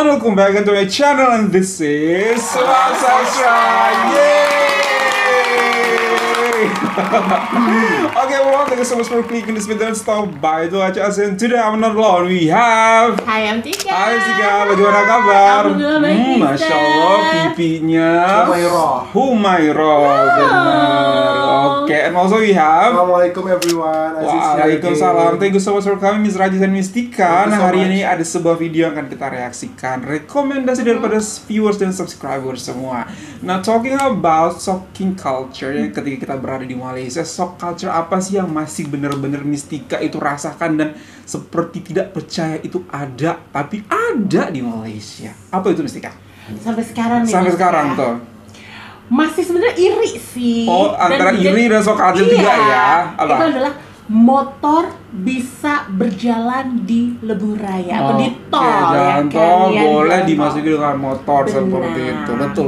everyone, welcome back into my channel and this is Sastra. Yay! Okay, everyone, thank you so much for clicking this video and stop by to watch us. And today I'm not alone. We have. Hai, I'm Tika. Hai Tika, bagaimana kabar? Alhamdulillah baik, Masya Allah, pipinya Humairah, benar. Oke, and also we have. Assalamualaikum everyone. Waalaikumsalam. Thank you so much for coming, Miss Rajis dan Miss Tika. Nah, hari so ini ada sebuah video yang akan kita reaksikan, rekomendasi daripada viewers dan subscribers semua. Nah, talking about shocking culture, ya, ketika kita berada di Malaysia, shock culture apa sih yang masih benar-benar Miss Tika itu rasakan dan seperti tidak percaya itu ada, tapi ada di Malaysia? Apa itu Miss Tika? Sampai sekarang nih. Sampai sekarang tuh. Masih sebenarnya iri sih. Oh, antara iri dan shock culture juga ya. Apa? Itu adalah motor bisa berjalan di Lebuh Raya atau di tol. Jalan ya tol kan? boleh Jalan dimasuki tol. dengan motor Benar. seperti itu. Betul.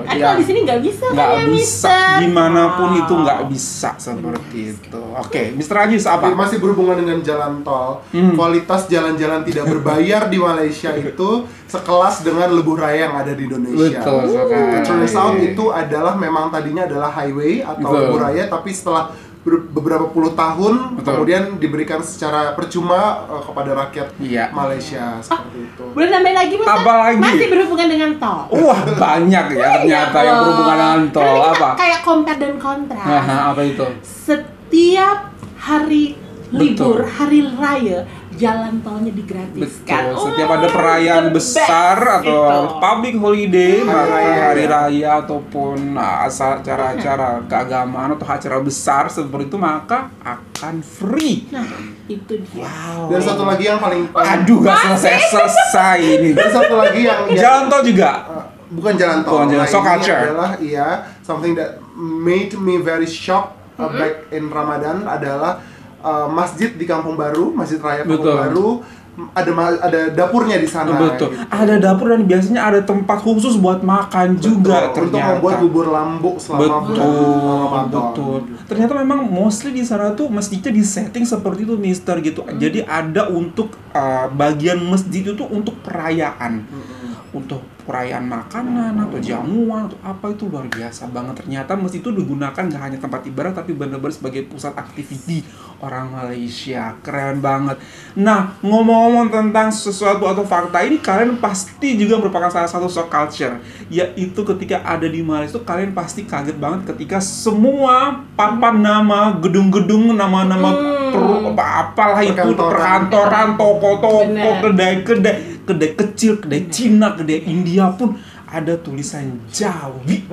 Kalau di sini nggak bisa. Nggak kan ya, bisa, Mister? dimanapun itu Wow. nggak bisa seperti itu. Oke, Mr. Ajis apa? Masih berhubungan dengan jalan tol. Kualitas jalan-jalan tidak berbayar di Malaysia itu sekelas dengan Lebuh Raya yang ada di Indonesia. Betul sekali. Turns out itu adalah memang tadinya adalah highway atau Betul. Lebuh Raya, tapi setelah beberapa puluh tahun Betul. kemudian diberikan secara percuma kepada rakyat Iya. Malaysia seperti itu. Boleh nambahin lagi, Mister? Apa lagi? Masih berhubungan dengan tol. Wah, banyak ya ternyata yang loh. berhubungan dengan tol. Karena kita Apa? kayak compare dan kontras. Nah, apa itu? Setiap hari libur, Betul. hari raya, jalan tolnya digratiskan. Betul. Setiap ada perayaan the besar best, atau gitu. public holiday, hari raya. raya ataupun acara-acara keagamaan atau acara besar seperti itu, maka akan free. Nah, itu dia. Wow. Dan satu lagi yang paling Aduh, gak selesai ini. dan satu lagi yang Jalan tol juga. bukan jalan tol. Bukan jalan, Nah, shock ini culture. adalah something that made me very shocked back in Ramadan adalah masjid di Kampung Baru, Masjid Raya Kampung Betul. Baru, ada dapurnya di sana. Betul. gitu. Ada dapur dan biasanya ada tempat khusus buat makan juga Betul, untuk ternyata. membuat bubur lambuk selama bulan Ramadan. Betul. Ternyata memang mostly di sana tuh masjidnya di setting seperti itu, Mister, gitu. Jadi ada untuk bagian masjid itu tuh untuk perayaan. Untuk perayaan makanan atau jamuan atau apa, itu luar biasa banget. Ternyata masjid itu digunakan nggak hanya tempat ibadah tapi benar-benar sebagai pusat aktiviti orang Malaysia. Keren banget. Nah, ngomong-ngomong tentang sesuatu atau fakta ini, kalian pasti juga merupakan salah satu shock culture, yaitu ketika ada di Malaysia itu kalian pasti kaget banget ketika semua papan nama gedung-gedung, nama-nama apalah itu, perkantoran, toko-toko, Bener. kedai kecil, kedai Cina, kedai India pun ada tulisan Jawi.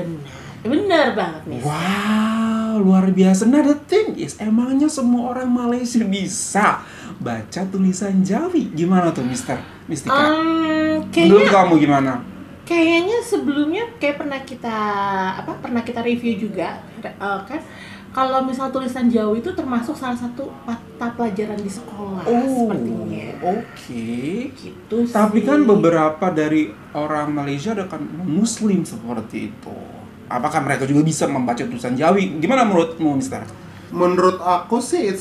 Bener banget nih. Wow, luar biasa. Nah, the thing is, emangnya semua orang Malaysia bisa baca tulisan Jawi? Gimana tuh, Mister? Mistika? Menurut Kayaknya kamu gimana? Kayaknya sebelumnya kayak pernah kita review juga kan, kalau misal tulisan Jawa itu termasuk salah satu mata pelajaran di sekolah sepertinya. Oke. Gitu sih. Tapi kan beberapa dari orang Malaysia ada kan Muslim seperti itu. Apakah mereka juga bisa membaca tulisan Jawi? Gimana menurutmu, Mister? Menurut aku sih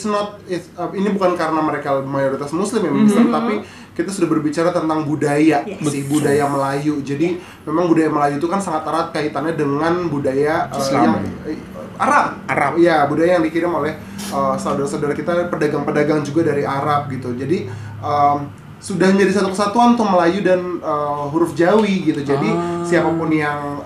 ini bukan karena mereka mayoritas Muslim ya, Mister, tapi kita sudah berbicara tentang budaya, Yes. budaya Melayu. Jadi memang budaya Melayu itu kan sangat erat kaitannya dengan budaya Islam. Arab. Ya, budaya yang dikirim oleh saudara-saudara kita, pedagang-pedagang juga dari Arab gitu. Jadi sudah menjadi satu kesatuan tuh Melayu dan huruf Jawi gitu. Jadi siapapun yang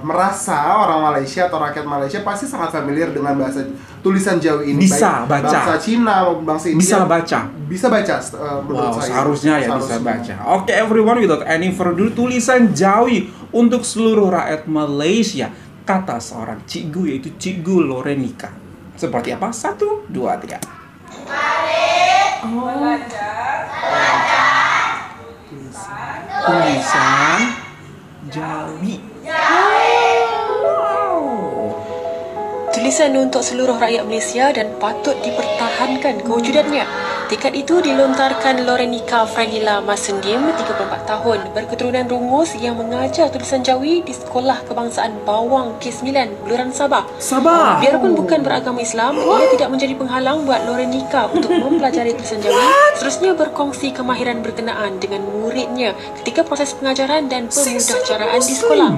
merasa orang Malaysia atau rakyat Malaysia pasti sangat familiar dengan bahasa tulisan Jawi ini. Bisa baik baca. Bangsa Cina maupun bangsa India. Bisa baca. Bisa baca menurut Wow, saya. seharusnya ya bisa Seharusnya. baca. Oke, everyone, without any further, tulisan Jawi untuk seluruh rakyat Malaysia, kata seorang cikgu, yaitu Cikgu Lorenika. Seperti apa? 1, 2, 3. Tulisan Jawi. Tulisan untuk seluruh rakyat Malaysia dan patut dipertahankan kewujudannya. Tikad itu dilontarkan Lorenika Franila Masendim, 34 tahun, berketurunan Rungus yang mengajar tulisan Jawi di Sekolah Kebangsaan Bawang K9, Buluran Sabah. Biarpun bukan beragama Islam, ia tidak menjadi penghalang buat Lorenika untuk mempelajari tulisan Jawi, seterusnya berkongsi kemahiran berkenaan dengan muridnya ketika proses pengajaran dan pemudahcaraan di sekolah.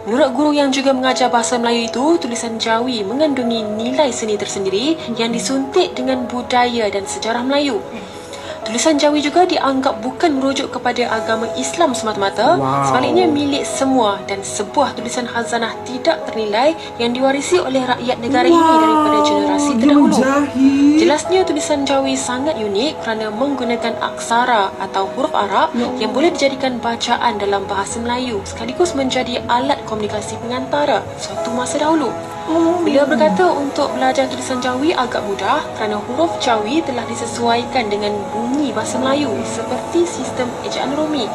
Menurut guru yang juga mengajar bahasa Melayu itu, tulisan Jawi mengandungi nilai seni tersendiri yang disuntik dengan budaya dan sejarah Melayu. Tulisan Jawi juga dianggap bukan merujuk kepada agama Islam semata-mata, sebaliknya milik semua dan sebuah tulisan khazanah tidak ternilai yang diwarisi oleh rakyat negara ini daripada generasi terdahulu. Jelasnya tulisan Jawi sangat unik kerana menggunakan aksara atau huruf Arab yang boleh dijadikan bacaan dalam bahasa Melayu sekaligus menjadi alat komunikasi pengantara suatu masa dahulu. Beliau berkata untuk belajar tulisan Jawi agak mudah kerana huruf Jawi telah disesuaikan dengan bunyi bahasa Melayu seperti sistem ejaan Romi.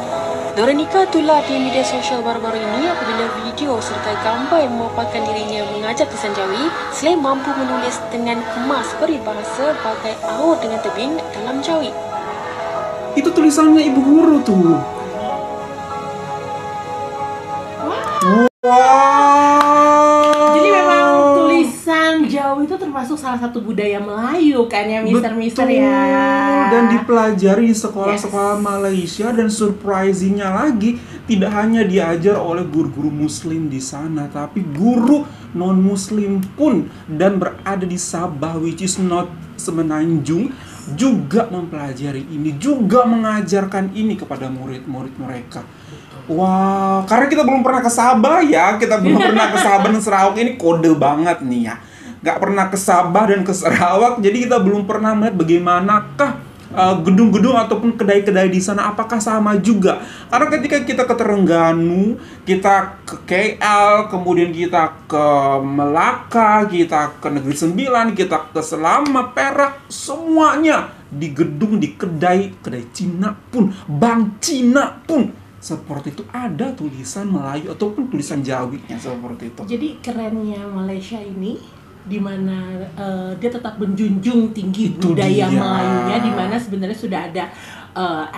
Lorenika tular di media sosial baru-baru ini apabila video serta gambar yang memaparkan dirinya mengajar tulisan Jawi selain mampu menulis dengan kemas peribahasa bagai aur dengan tebing dalam Jawi. Itu tulisannya ibu guru tuh. Jadi memang tulisan Jawi itu termasuk salah satu budaya Melayu kan ya, Mister ya. Dan dipelajari di sekolah-sekolah Malaysia, dan surprisingnya lagi tidak hanya diajar oleh guru-guru Muslim di sana, tapi guru non-Muslim pun dan berada di Sabah, which is not Semenanjung, juga mempelajari ini, juga mengajarkan ini kepada murid-murid mereka. Wah, karena kita belum pernah ke Sabah ya, kita belum pernah ke Sabah dan Sarawak, ini kode banget nih ya. Gak pernah ke Sabah dan ke Sarawak, jadi kita belum pernah melihat bagaimanakah gedung-gedung ataupun kedai-kedai di sana, apakah sama juga. Karena ketika kita ke Terengganu, kita ke KL, kemudian kita ke Melaka, kita ke Negeri Sembilan, kita ke Selama, Perak, semuanya di gedung, di kedai Cina pun, Bank Cina pun seperti itu ada tulisan Melayu ataupun tulisan Jawinya seperti itu. Jadi kerennya Malaysia ini di mana dia tetap menjunjung tinggi itu budaya Melayunya, di mana sebenarnya sudah ada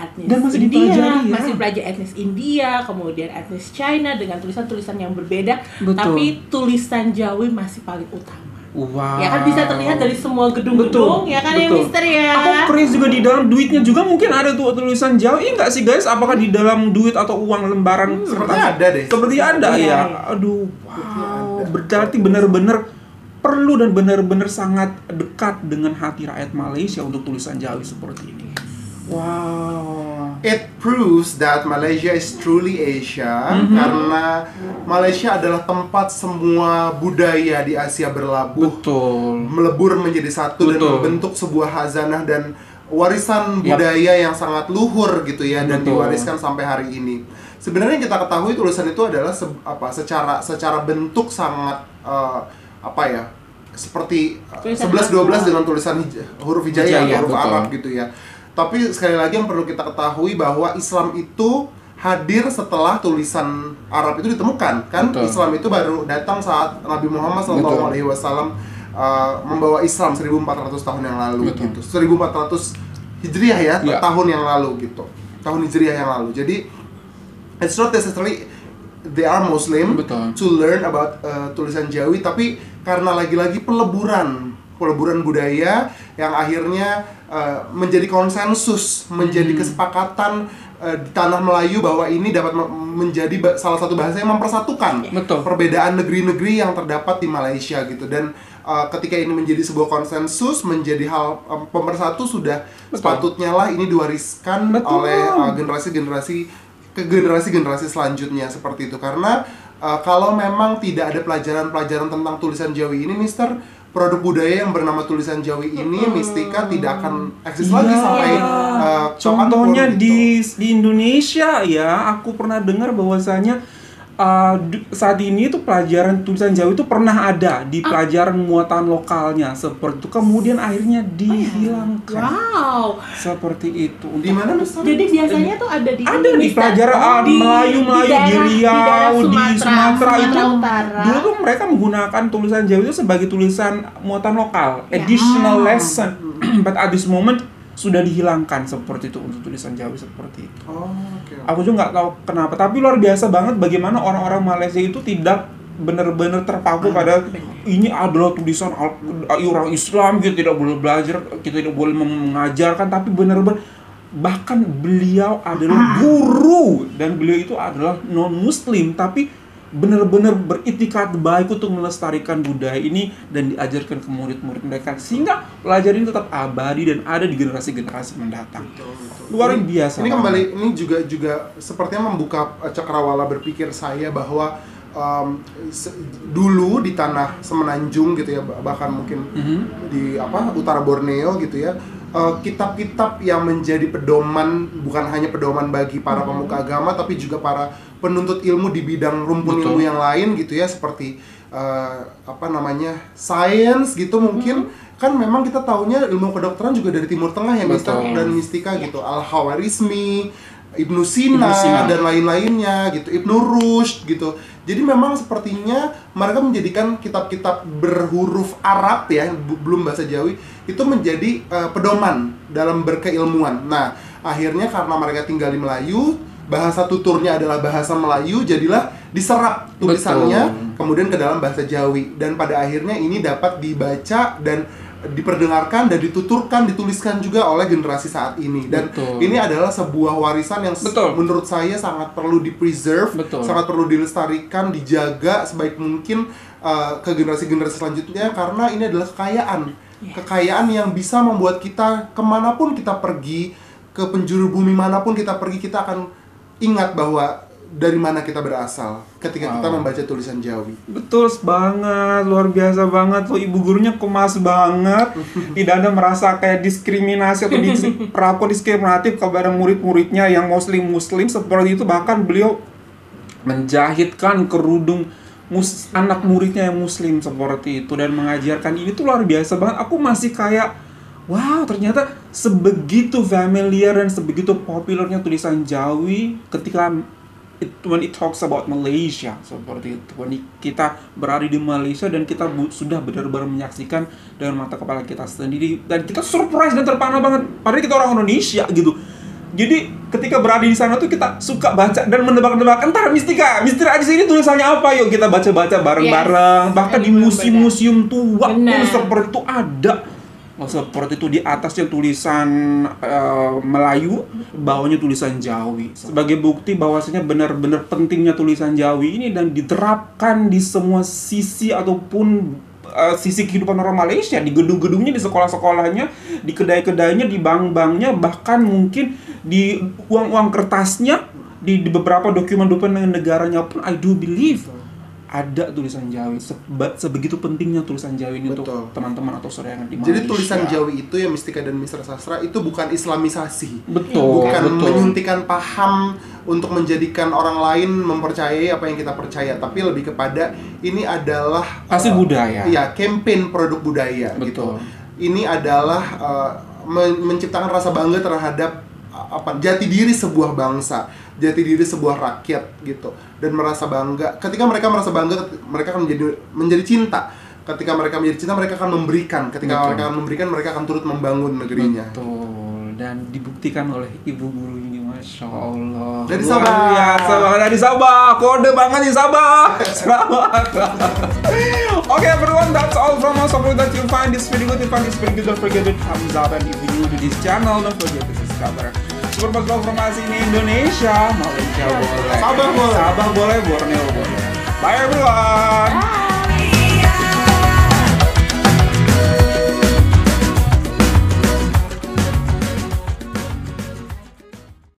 etnis dan masih India, masih belajar etnis India, kemudian etnis China dengan tulisan-tulisan yang berbeda. Betul. Tapi tulisan Jawi masih paling utama. Wow. Ya kan bisa terlihat dari semua gedung-gedung, ya kan ya Mister ya. Aku crazy juga di dalam duitnya juga mungkin ada tuh tulisan Jawi, enggak sih guys? Apakah di dalam duit atau uang lembaran seperti ada deh. Seperti ada ya. Aduh, wow. Berarti benar-benar perlu dan benar-benar sangat dekat dengan hati rakyat Malaysia untuk tulisan Jawi seperti ini. Wow. It proves that Malaysia is truly Asia, karena Malaysia adalah tempat semua budaya di Asia berlabuh, melebur menjadi satu dan membentuk sebuah khazanah dan warisan budaya yang sangat luhur gitu ya, dan diwariskan sampai hari ini. Sebenarnya yang kita ketahui tulisan itu adalah secara bentuk sangat seperti 11-12 dengan tulisan huruf hijaiyah atau huruf Arab gitu ya. Tapi sekali lagi yang perlu kita ketahui bahwa Islam itu hadir setelah tulisan Arab itu ditemukan, kan? Islam itu baru datang saat Nabi Muhammad SAW membawa Islam 1400 tahun yang lalu gitu. 1400 Hijriah ya, tahun yang lalu gitu. Tahun Hijriah yang lalu. Jadi it's not necessarily they are Muslim to learn about tulisan Jawi, tapi karena lagi-lagi peleburan budaya yang akhirnya menjadi konsensus, menjadi kesepakatan di tanah Melayu bahwa ini dapat menjadi salah satu bahasa yang mempersatukan perbedaan negeri-negeri yang terdapat di Malaysia gitu. Dan ketika ini menjadi sebuah konsensus, menjadi hal pemersatu, sudah sepatutnya lah ini diwariskan oleh generasi-generasi ke generasi-generasi selanjutnya seperti itu. Karena kalau memang tidak ada pelajaran-pelajaran tentang tulisan Jawi ini, Mister, produk budaya yang bernama tulisan Jawi ini, Mistika, tidak akan eksis lagi sampai contohnya gitu. di Indonesia ya, aku pernah dengar bahwasanya saat ini itu pelajaran tulisan Jawi itu pernah ada di pelajaran muatan lokalnya seperti itu, kemudian akhirnya dihilangkan. Wow, seperti itu. Di mana Mister? Jadi biasanya tuh ada di pelajaran Melayu di Riau, di Sumatera itu. Dulu tuh mereka menggunakan tulisan Jawi itu sebagai tulisan muatan lokal, additional lesson. But at this moment sudah dihilangkan seperti itu untuk tulisan Jawi seperti itu. Oke. Aku juga nggak tahu kenapa, tapi luar biasa banget bagaimana orang-orang Malaysia itu tidak benar-benar terpaku pada ini adalah tulisan orang Islam, kita tidak boleh belajar, kita tidak boleh mengajarkan, tapi benar-benar bahkan beliau adalah guru dan beliau itu adalah non-Muslim tapi benar-benar beritikat baik untuk melestarikan budaya ini dan diajarkan ke murid-murid mereka sehingga pelajaran ini tetap abadi dan ada di generasi-generasi mendatang. Luar biasa. Ini kembali ini juga sepertinya membuka cakrawala berpikir saya bahwa dulu di tanah Semenanjung gitu ya, bahkan mungkin di utara Borneo gitu ya, kitab-kitab yang menjadi pedoman, bukan hanya pedoman bagi para pemuka agama tapi juga para penuntut ilmu di bidang rumpun ilmu yang lain gitu ya, seperti sains gitu mungkin. Kan memang kita taunya ilmu kedokteran juga dari Timur Tengah ya, Mister, dan mistika gitu, Al-Khawarizmi, Ibnu Sina dan lain-lainnya gitu, Ibnu Rushd gitu. Jadi memang sepertinya mereka menjadikan kitab-kitab berhuruf Arab ya, belum bahasa Jawi, itu menjadi pedoman dalam berkeilmuan. Nah, akhirnya karena mereka tinggal di Melayu, bahasa tuturnya adalah bahasa Melayu, jadilah diserap tulisannya kemudian ke dalam bahasa Jawi. Dan pada akhirnya ini dapat dibaca dan diperdengarkan dan dituturkan, dituliskan juga oleh generasi saat ini. Dan ini adalah sebuah warisan yang menurut saya sangat perlu di-preserve, sangat perlu dilestarikan, dijaga sebaik mungkin ke generasi-generasi selanjutnya, karena ini adalah kekayaan yang bisa membuat kita kemanapun kita pergi, ke penjuru bumi manapun kita pergi, kita akan ingat bahwa dari mana kita berasal ketika kita membaca tulisan Jawi. Betul banget, luar biasa banget tuh, ibu gurunya kemas banget. Tidak ada merasa kayak diskriminasi atau perlakuan diskriminatif kepada murid-muridnya yang muslim seperti itu. Bahkan beliau menjahitkan kerudung anak muridnya yang muslim seperti itu dan mengajarkan ini tuh luar biasa banget. Aku masih kayak wow, ternyata sebegitu familiar dan sebegitu populernya tulisan Jawi ketika when it talks about Malaysia seperti itu. When kita berada di Malaysia dan kita sudah benar-benar menyaksikan dengan mata kepala kita sendiri dan kita surprise dan terpana banget. Padahal kita orang Indonesia gitu. Jadi ketika berada di sana tuh kita suka baca dan menebak-nebak entar misteri aja sini tulisannya apa, yuk kita baca-baca bareng-bareng. Bahkan di museum-museum tua pun seperti itu ada. Seperti itu, di atasnya tulisan Melayu, bawahnya tulisan Jawi. Sebagai bukti bahwasanya benar-benar pentingnya tulisan Jawi ini dan diterapkan di semua sisi ataupun sisi kehidupan orang Malaysia, di gedung-gedungnya, di sekolah-sekolahnya, di kedai-kedainya, di bank-banknya, bahkan mungkin di uang-uang kertasnya, di beberapa dokumen-dokumen negaranya pun I do believe ada tulisan Jawi. Sebegitu pentingnya tulisan Jawi ini untuk teman-teman atau saudara yang di Malaysia. Jadi tulisan Jawi itu ya, Mistika dan Misteri Sastra itu bukan islamisasi. Bukan menyuntikkan paham untuk menjadikan orang lain mempercayai apa yang kita percaya, tapi lebih kepada ini adalah hasil budaya. Iya, campaign produk budaya gitu. Ini adalah menciptakan rasa bangga terhadap jati diri sebuah bangsa, jati diri sebuah rakyat gitu, dan merasa bangga. Ketika mereka merasa bangga, mereka akan menjadi cinta. Ketika mereka menjadi cinta, mereka akan memberikan. Ketika mereka akan memberikan, mereka akan turut membangun negerinya. Betul. Dan dibuktikan oleh ibu guru ini, Masya Allah. Dari Sabah. Biasa banget dari Sabah. Kode banget di Sabah. Selamat. Okay everyone, that's all from us. Hope that you find this video good. If you find this video good, don't forget to thumbs up. And if you're new to this channel, don't forget to subscribe. Super informasi ini Indonesia, Malaysia boleh, Sabah boleh, Borneo boleh. Bye everyone. Bye.